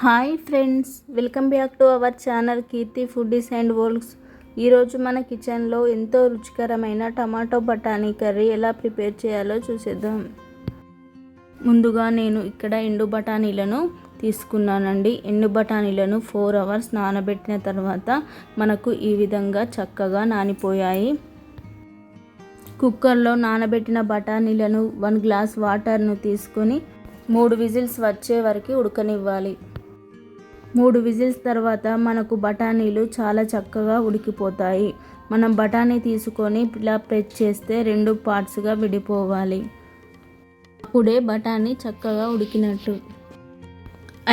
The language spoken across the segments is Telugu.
Hi friends, welcome back to our channel Keerthi foodies and worlds. ఈరోజు మన కిచెన్లో ఎంతో రుచికరమైన టమాటో బఠానీ కర్రీ ఎలా ప్రిపేర్ చేయాలో చూసేద్దాం. ముందుగా నేను ఇక్కడ ఎండు బఠానీలను తీసుకున్నానండి. ఎండు బఠానీలను 4 hours నానబెట్టిన తర్వాత మనకు ఈ విధంగా చక్కగా నానిపోయాయి. కుక్కర్లో నానబెట్టిన బఠానీలను 1 glass వాటర్ను తీసుకొని 3 విజిల్స్ వచ్చే వరకు ఉడకనివ్వాలి. 3 విజిల్స్ తర్వాత మనకు బఠానీలు చాలా చక్కగా ఉడికిపోతాయి. మనం బఠానీ తీసుకొని ఇలా ప్రెస్ చేస్తే 2 పార్ట్స్గా విడిపోవాలి. అప్పుడే బఠానీ చక్కగా ఉడికినట్టు.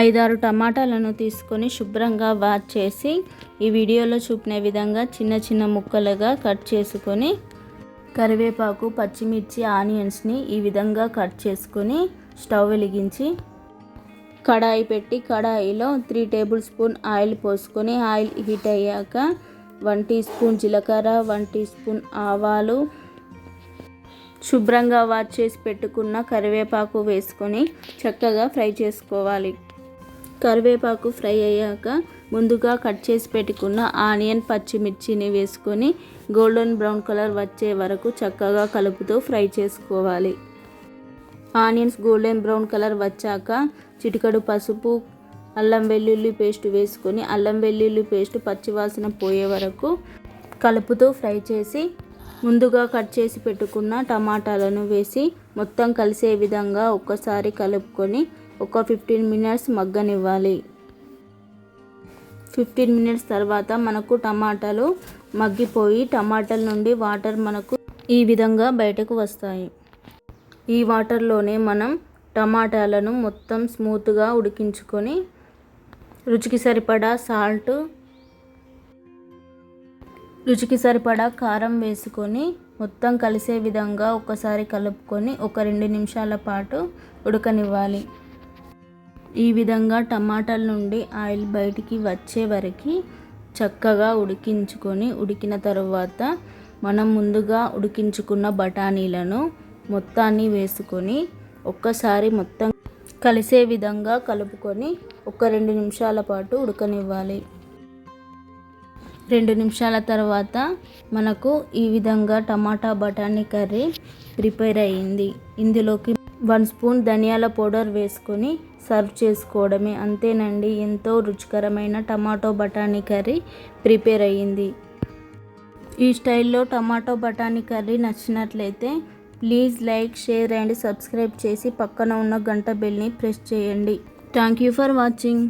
5-6 టమాటాలను తీసుకొని శుభ్రంగా వాష్ చేసి ఈ వీడియోలో చూపిన విధంగా చిన్న చిన్న ముక్కలుగా కట్ చేసుకొని కరివేపాకు, పచ్చిమిర్చి, ఆనియన్స్ని ఈ విధంగా కట్ చేసుకొని స్టవ్ వెలిగించి కడాయి పెట్టి కడాయిలో 3 tablespoon ఆయిల్ పోసుకొని ఆయిల్ హీట్ అయ్యాక 1 teaspoon జీలకర్ర, 1 teaspoon ఆవాలు, శుభ్రంగా వాష్ చేసి పెట్టుకున్న కరివేపాకు వేసుకొని చక్కగా ఫ్రై చేసుకోవాలి. కరివేపాకు ఫ్రై అయ్యాక ముందుగా కట్ చేసి పెట్టుకున్న ఆనియన్, పచ్చిమిర్చిని వేసుకొని గోల్డెన్ బ్రౌన్ కలర్ వచ్చే వరకు చక్కగా కలుపుతూ ఫ్రై చేసుకోవాలి. ఆనియన్స్ గోల్డెన్ బ్రౌన్ కలర్ వచ్చాక చిటికెడు పసుపు, అల్లం వెల్లుల్లి పేస్ట్ వేసుకొని అల్లం వెల్లుల్లి పేస్ట్ పచ్చివాసన పోయే వరకు కలుపుతూ ఫ్రై చేసి ముందుగా కట్ చేసి పెట్టుకున్న టమాటాలను వేసి మొత్తం కలిసే విధంగా ఒక్కసారి కలుపుకొని ఒక 15 minutes మగ్గనివ్వాలి. 15 minutes తర్వాత మనకు టమాటాలు మగ్గిపోయి టమాటాల నుండి వాటర్ మనకు ఈ విధంగా బయటకు వస్తాయి. ఈ వాటర్లోనే మనం టమాటాలను మొత్తం స్మూత్గా ఉడికించుకొని రుచికి సరిపడా సాల్ట్, రుచికి సరిపడా కారం వేసుకొని మొత్తం కలిసే విధంగా ఒకసారి కలుపుకొని ఒక 2 నిమిషాల పాటు ఉడకనివ్వాలి. ఈ విధంగా టమాటాల నుండి ఆయిల్ బయటికి వచ్చే వరకు చక్కగా ఉడికించుకొని ఉడికిన తర్వాత మనం ముందుగా ఉడికించుకున్న బఠానీలను మొత్తాన్ని వేసుకొని ఒక్కసారి మొత్తం కలిసే విధంగా కలుపుకొని ఒక 2 నిమిషాల పాటు ఉడకనివ్వాలి. 2 నిమిషాల తర్వాత మనకు ఈ విధంగా టమాటా బఠానీ కర్రీ ప్రిపేర్ అయ్యింది. ఇందులోకి 1 spoon ధనియాల పౌడర్ వేసుకొని సర్వ్ చేసుకోవడమే. అంతేనండి, ఎంతో రుచికరమైన టమాటో బఠానీ కర్రీ ప్రిపేర్ అయ్యింది. ఈ స్టైల్లో టమాటో బఠానీ కర్రీ నచ్చినట్లయితే please like, share and subscribe చేసి పక్కన ఉన్న గంట బెల్ని ప్రెస్ చేయండి. Thank you for watching.